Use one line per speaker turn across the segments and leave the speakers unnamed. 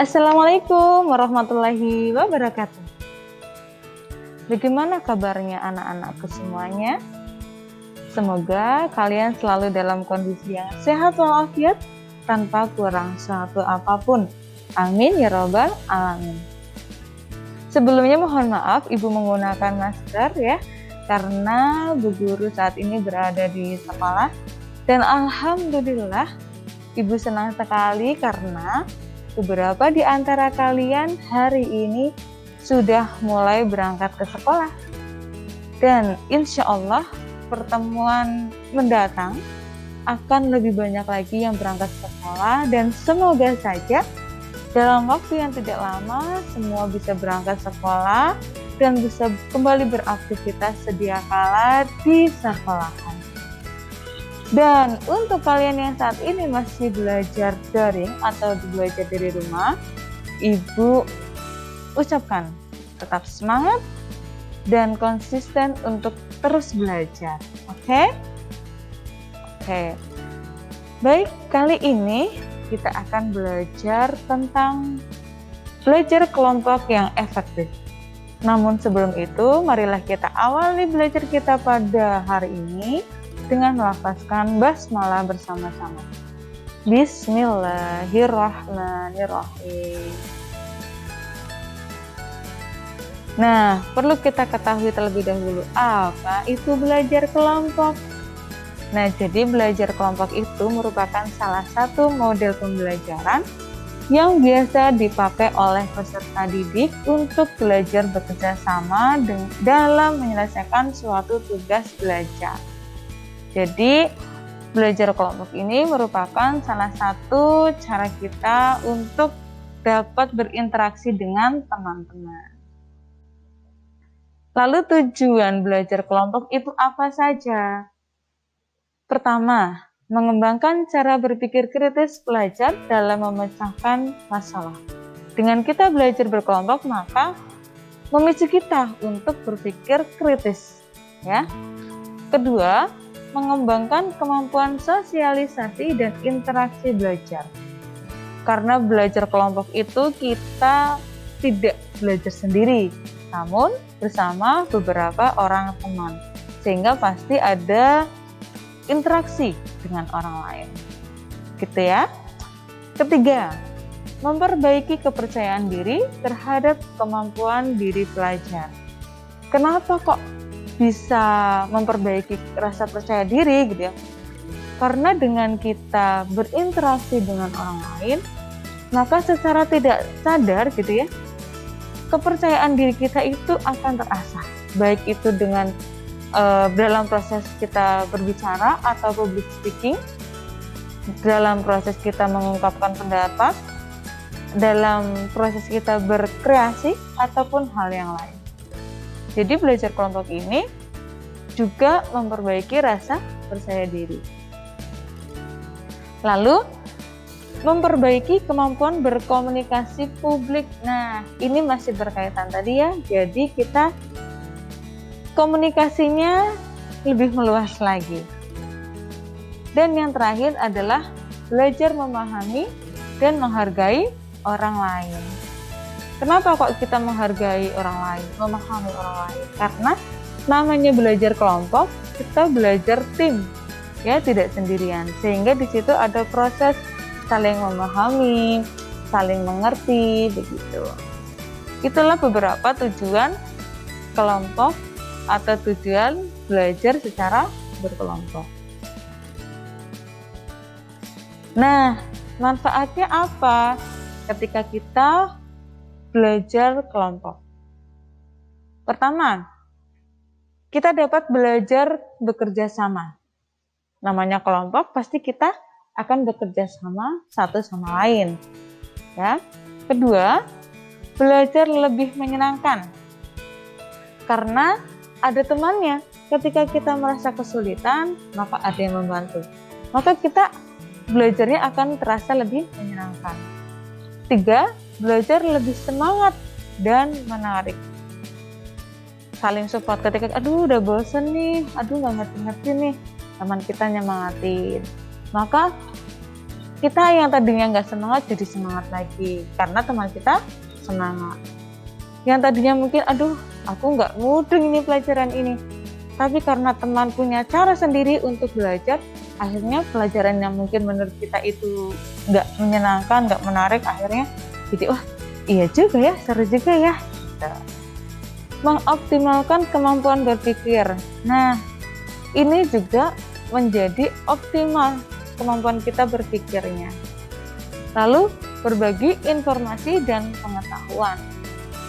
Assalamualaikum warahmatullahi wabarakatuh. Bagaimana kabarnya anak-anakku semuanya? Semoga kalian selalu dalam kondisi yang sehat walafiat tanpa kurang suatu apapun. Amin ya robbal alamin. Sebelumnya mohon maaf ibu menggunakan masker ya, karena Bu Guru saat ini berada di sekolah. Dan alhamdulillah ibu senang sekali karena beberapa di antara kalian hari ini sudah mulai berangkat ke sekolah. Dan insya Allah pertemuan mendatang akan lebih banyak lagi yang berangkat ke sekolah. Dan semoga saja dalam waktu yang tidak lama semua bisa berangkat sekolah dan bisa kembali beraktivitas sedia kala di sekolahan. Dan untuk kalian yang saat ini masih belajar daring atau belajar dari rumah, Ibu ucapkan tetap semangat dan konsisten untuk terus belajar. Oke? Baik, kali ini kita akan belajar tentang belajar kelompok yang efektif. Namun sebelum itu, marilah kita awali belajar kita pada hari ini dengan melafazkan basmalah bersama-sama. Bismillahirrahmanirrahim. Nah, perlu kita ketahui terlebih dahulu apa itu belajar kelompok. Nah, jadi belajar kelompok itu merupakan salah satu model pembelajaran yang biasa dipakai oleh peserta didik untuk belajar bekerja sama dalam menyelesaikan suatu tugas belajar. Jadi, belajar kelompok ini merupakan salah satu cara kita untuk dapat berinteraksi dengan teman-teman. Lalu tujuan belajar kelompok itu apa saja? Pertama, mengembangkan cara berpikir kritis pelajar dalam memecahkan masalah. Dengan kita belajar berkelompok, maka memicu kita untuk berpikir kritis, ya. Kedua, mengembangkan kemampuan sosialisasi dan interaksi belajar. Karena belajar kelompok itu kita tidak belajar sendiri, namun bersama beberapa orang teman, sehingga pasti ada interaksi dengan orang lain, gitu ya. Ketiga, memperbaiki kepercayaan diri terhadap kemampuan diri pelajar. Kenapa kok bisa memperbaiki rasa percaya diri gitu ya? Karena dengan kita berinteraksi dengan orang lain, maka secara tidak sadar gitu ya, kepercayaan diri kita itu akan terasah, baik itu dengan dalam proses kita berbicara atau public speaking, dalam proses kita mengungkapkan pendapat, dalam proses kita berkreasi, ataupun hal yang lain. Jadi belajar kelompok ini juga memperbaiki rasa percaya diri. Lalu, memperbaiki kemampuan berkomunikasi publik. Nah, ini masih berkaitan tadi ya. Jadi kita komunikasinya lebih meluas lagi. Dan yang terakhir adalah belajar memahami dan menghargai orang lain. Kenapa kok kita menghargai orang lain, memahami orang lain? Karena namanya belajar kelompok, kita belajar tim, ya, tidak sendirian. Sehingga di situ ada proses saling memahami, saling mengerti, begitu. Itulah beberapa tujuan kelompok atau tujuan belajar secara berkelompok. Nah, manfaatnya apa ketika kita belajar kelompok? Pertama, kita dapat belajar bekerja sama. Namanya kelompok, pasti kita akan bekerja sama satu sama lain. Ya. Kedua, belajar lebih menyenangkan. Karena ada temannya, ketika kita merasa kesulitan, maka ada yang membantu. Maka kita belajarnya akan terasa lebih menyenangkan. 3, belajar lebih semangat dan menarik. Saling support ketika, udah bosen nih, nggak ngerti-ngerti nih, teman kita nyemangatin. Maka kita yang tadinya nggak semangat jadi semangat lagi karena teman kita semangat. Yang tadinya mungkin aduh aku nggak mudeng ini pelajaran ini, tapi karena teman punya cara sendiri untuk belajar, akhirnya pelajaran yang mungkin menurut kita itu nggak menyenangkan, nggak menarik, akhirnya jadi wah iya juga ya, seru juga ya. Mengoptimalkan kemampuan berpikir. Nah, ini juga menjadi optimal kemampuan kita berpikirnya. Lalu, berbagi informasi dan pengetahuan.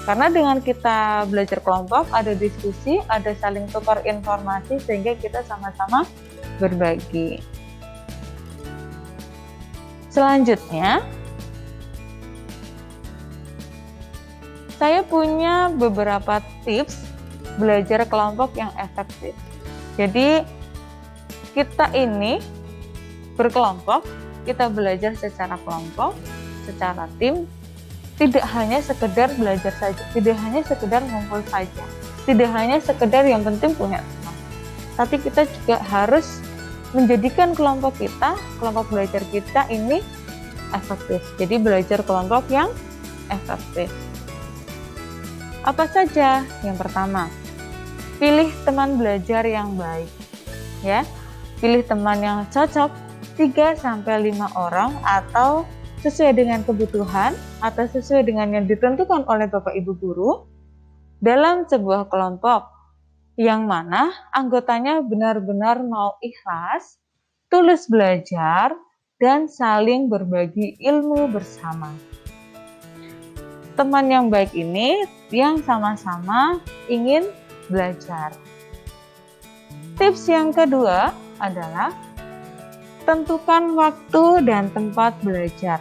Karena dengan kita belajar kelompok, ada diskusi, ada saling tukar informasi, sehingga kita sama-sama berbagi. Selanjutnya, saya punya beberapa tips belajar kelompok yang efektif. Jadi, kita ini berkelompok, kita belajar secara kelompok, secara tim, tidak hanya sekedar belajar saja, tidak hanya sekedar ngumpul saja, tidak hanya sekedar yang penting punya teman, tapi kita juga harus menjadikan kelompok kita, kelompok belajar kita ini efektif. Jadi belajar kelompok yang efektif. Apa saja? Yang pertama, pilih teman belajar yang baik. Ya, pilih teman yang cocok 3-5 orang atau sesuai dengan kebutuhan atau sesuai dengan yang ditentukan oleh Bapak Ibu guru dalam sebuah kelompok yang mana anggotanya benar-benar mau ikhlas, tulus belajar, dan saling berbagi ilmu bersama. Teman yang baik ini yang sama-sama ingin belajar. Tips yang kedua adalah tentukan waktu dan tempat belajar.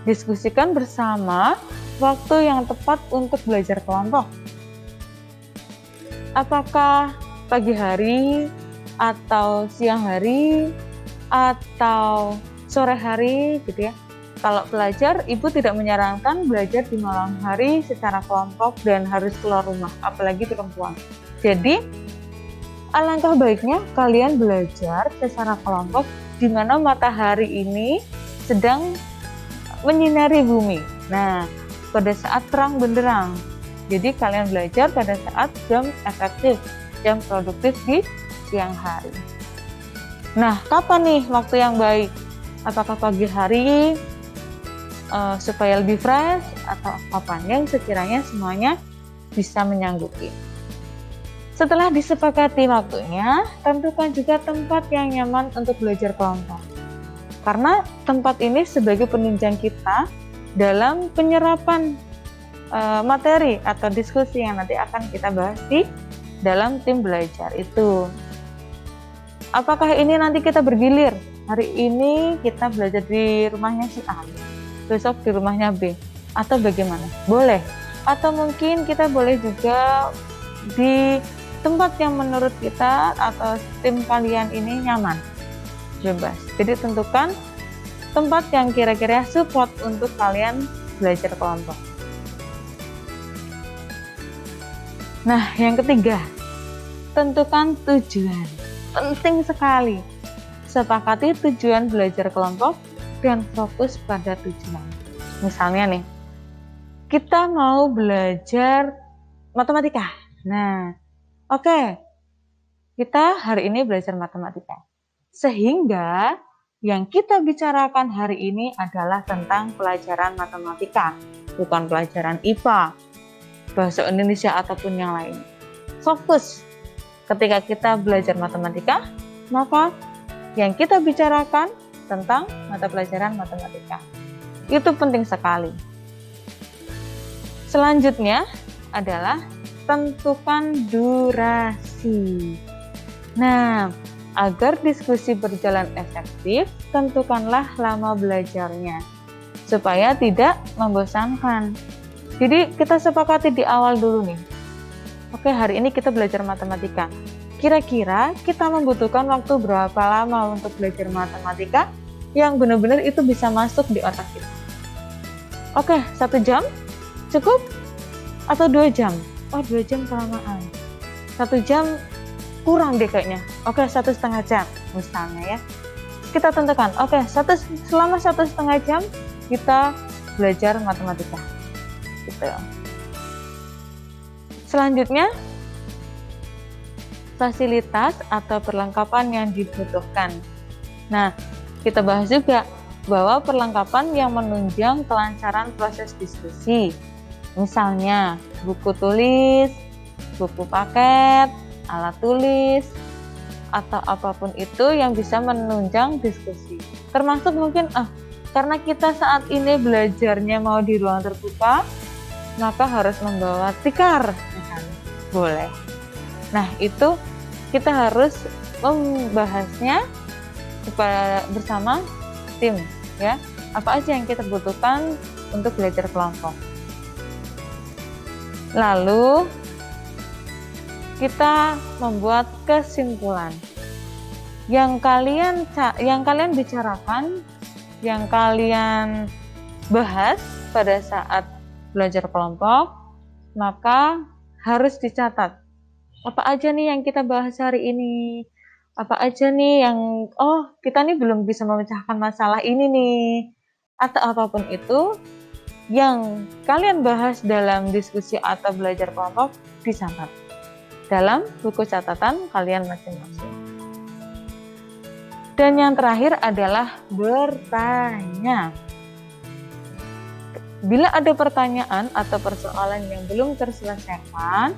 Diskusikan bersama waktu yang tepat untuk belajar kelompok. Apakah pagi hari, atau siang hari, atau sore hari gitu ya. Kalau pelajar, Ibu tidak menyarankan belajar di malam hari secara kelompok dan harus keluar rumah, apalagi perempuan. Jadi, alangkah baiknya kalian belajar secara kelompok di mana matahari ini sedang menyinari bumi. Nah, pada saat terang benderang. Jadi, kalian belajar pada saat jam efektif, jam produktif di siang hari. Nah, kapan nih waktu yang baik? Apakah pagi hari supaya lebih fresh atau kapan yang sekiranya semuanya bisa menyanggupi. Setelah disepakati waktunya, tentukan juga tempat yang nyaman untuk belajar kelompok. Karena tempat ini sebagai penunjang kita dalam penyerapan materi atau diskusi yang nanti akan kita bahas di dalam tim belajar itu. Apakah ini nanti kita bergilir? Hari ini kita belajar di rumahnya si A, besok di rumahnya B, atau bagaimana? Boleh. Atau mungkin kita boleh juga di tempat yang menurut kita atau tim kalian ini nyaman, bebas. Jadi tentukan tempat yang kira-kira support untuk kalian belajar kelompok. Nah, yang ketiga, tentukan tujuan. Penting sekali. Sepakati tujuan belajar kelompok dan fokus pada tujuan. Misalnya nih, kita mau belajar matematika. Nah, oke, kita hari ini belajar matematika. Sehingga yang kita bicarakan hari ini adalah tentang pelajaran matematika, bukan pelajaran IPA, bahasa Indonesia ataupun yang lain. Fokus. Ketika kita belajar matematika, maka yang kita bicarakan tentang mata pelajaran matematika. Itu penting sekali. Selanjutnya adalah tentukan durasi. Nah, agar diskusi berjalan efektif, tentukanlah lama belajarnya supaya tidak membosankan. Jadi kita sepakati di awal dulu nih. Oke, hari ini kita belajar matematika. Kira-kira kita membutuhkan waktu berapa lama untuk belajar matematika yang benar-benar itu bisa masuk di otak kita? Oke, 1 jam cukup? Atau 2 jam? Oh, 2 jam kelamaan. 1 jam kurang deh kayaknya. Oke, 1,5 jam misalnya ya. kita tentukan, oke, selama 1,5 jam kita belajar matematika gitu. Selanjutnya, fasilitas atau perlengkapan yang dibutuhkan. Nah, kita bahas juga bahwa perlengkapan yang menunjang kelancaran proses diskusi, misalnya buku tulis, buku paket, alat tulis, atau apapun itu yang bisa menunjang diskusi. Termasuk mungkin karena kita saat ini belajarnya mau di ruang terbuka, maka harus membawa tikar misalnya. Boleh. Nah, itu kita harus membahasnya bersama tim ya. Apa aja yang kita butuhkan untuk belajar kelompok. Lalu kita membuat kesimpulan. Yang kalian bicarakan, yang kalian bahas pada saat belajar kelompok, maka harus dicatat. Apa aja nih yang kita bahas hari ini? Apa aja nih yang kita nih belum bisa memecahkan masalah ini nih, atau apapun itu yang kalian bahas dalam diskusi atau belajar kelompok dicatat dalam buku catatan kalian masing-masing. Dan yang terakhir adalah bertanya. Bila ada pertanyaan atau persoalan yang belum terselesaikan,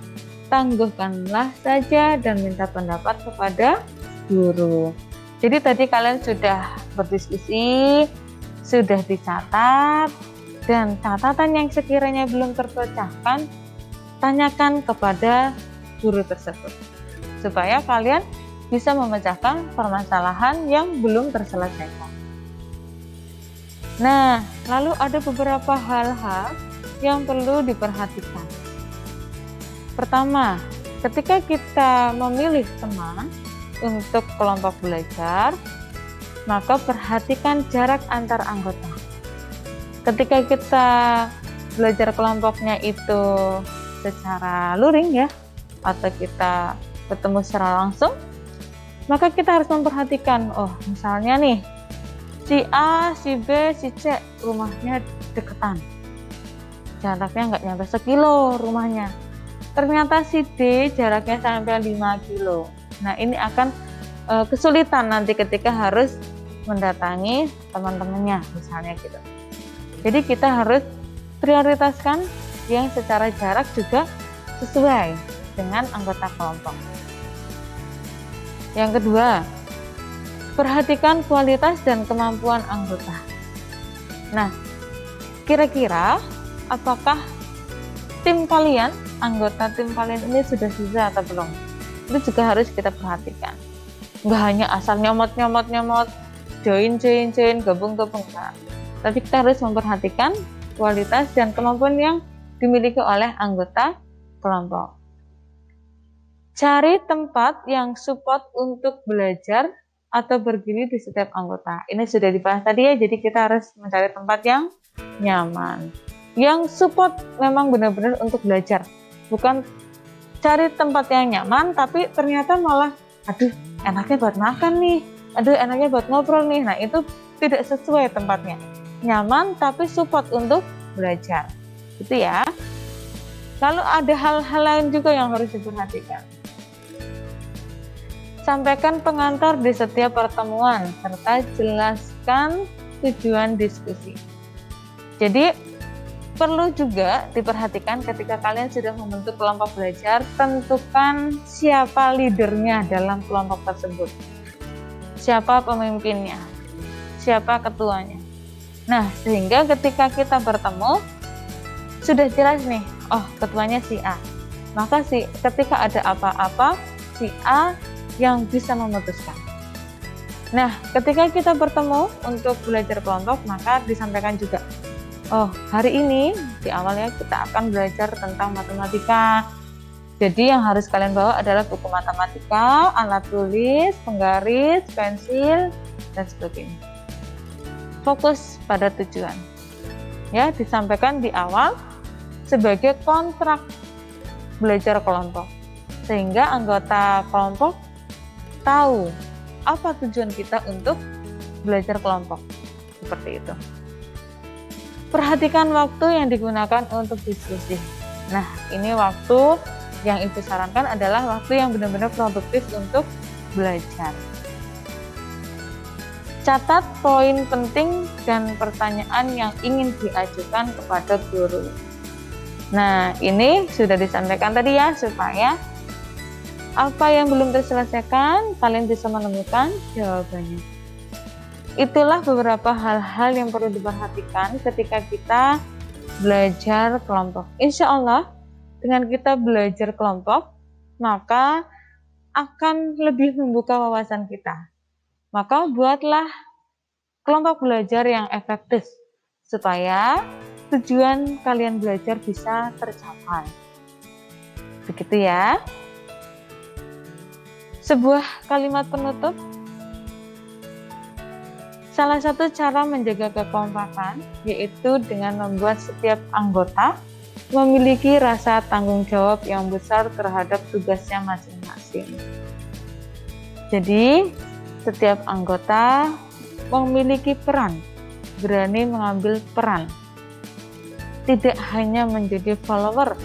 tangguhkanlah saja dan minta pendapat kepada guru. Jadi tadi kalian sudah berdiskusi, sudah dicatat, dan catatan yang sekiranya belum terpecahkan, tanyakan kepada guru tersebut supaya kalian bisa memecahkan permasalahan yang belum terselesaikan. Nah, lalu ada beberapa hal-hal yang perlu diperhatikan. Pertama, ketika kita memilih teman untuk kelompok belajar, maka perhatikan jarak antar anggota. Ketika kita belajar kelompoknya itu secara luring ya, atau kita ketemu secara langsung, maka kita harus memperhatikan, misalnya nih, si A, si B, si C rumahnya deketan, jaraknya nggak nyampe 1 kilo rumahnya. Ternyata si D jaraknya sampai 5 kilo. Nah, ini akan kesulitan nanti ketika harus mendatangi teman-temannya misalnya gitu. Jadi kita harus prioritaskan yang secara jarak juga sesuai dengan anggota kelompok. Yang kedua, perhatikan kualitas dan kemampuan anggota. Nah, kira-kira apakah anggota tim kalian ini sudah bisa atau belum? Itu juga harus kita perhatikan. Nggak hanya asal nyomot, join, gabung, enggak. Tapi kita harus memperhatikan kualitas dan kemampuan yang dimiliki oleh anggota kelompok. Cari tempat yang support untuk belajar atau berdiri di setiap anggota. Ini sudah dibahas tadi ya, jadi kita harus mencari tempat yang nyaman. Yang support memang benar-benar untuk belajar. Bukan cari tempat yang nyaman, tapi ternyata malah, enaknya buat makan nih, enaknya buat ngobrol nih. Nah, itu tidak sesuai tempatnya. Nyaman, tapi support untuk belajar. Gitu ya. Lalu ada hal-hal lain juga yang harus diperhatikan. Sampaikan pengantar di setiap pertemuan, serta jelaskan tujuan diskusi. Jadi, perlu juga diperhatikan ketika kalian sudah membentuk kelompok belajar, tentukan siapa leadernya dalam kelompok tersebut. Siapa pemimpinnya, siapa ketuanya. Nah, sehingga ketika kita bertemu, sudah jelas nih, ketuanya si A. Maka ketika ada apa-apa, si A yang bisa memutuskan. Nah, ketika kita bertemu untuk belajar kelompok, maka disampaikan juga, hari ini di awalnya kita akan belajar tentang matematika. Jadi yang harus kalian bawa adalah buku matematika, alat tulis, penggaris, pensil, dan sebagainya. Fokus pada tujuan. Ya, disampaikan di awal sebagai kontrak belajar kelompok. Sehingga anggota kelompok tahu apa tujuan kita untuk belajar kelompok. Seperti itu. Perhatikan waktu yang digunakan untuk diskusi. Nah, ini waktu yang Ibu sarankan adalah waktu yang benar-benar produktif untuk belajar. Catat poin penting dan pertanyaan yang ingin diajukan kepada guru. Nah, ini sudah disampaikan tadi ya, supaya apa yang belum terselesaikan, kalian bisa menemukan jawabannya. Itulah beberapa hal-hal yang perlu diperhatikan ketika kita belajar kelompok. Insya Allah, dengan kita belajar kelompok, maka akan lebih membuka wawasan kita. Maka buatlah kelompok belajar yang efektif, supaya tujuan kalian belajar bisa tercapai. Begitu ya. Sebuah kalimat penutup. Salah satu cara menjaga kekompakan yaitu dengan membuat setiap anggota memiliki rasa tanggung jawab yang besar terhadap tugasnya masing-masing. Jadi, setiap anggota memiliki peran, berani mengambil peran. Tidak hanya menjadi follower,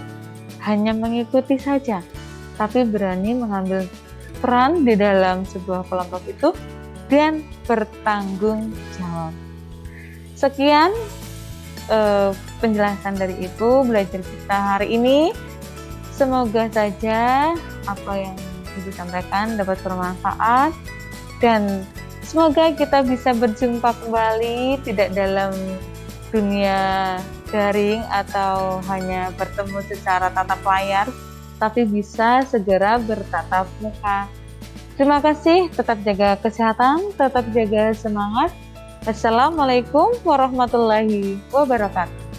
hanya mengikuti saja, tapi berani mengambil peran di dalam sebuah kelompok itu dan bertanggung jawab. Sekian penjelasan dari Ibu belajar kita hari ini. Semoga saja apa yang Ibu sampaikan dapat bermanfaat, dan semoga kita bisa berjumpa kembali tidak dalam dunia daring atau hanya bertemu secara tatap layar, tapi bisa segera bertatap muka. Terima kasih, tetap jaga kesehatan, tetap jaga semangat. Assalamualaikum warahmatullahi wabarakatuh.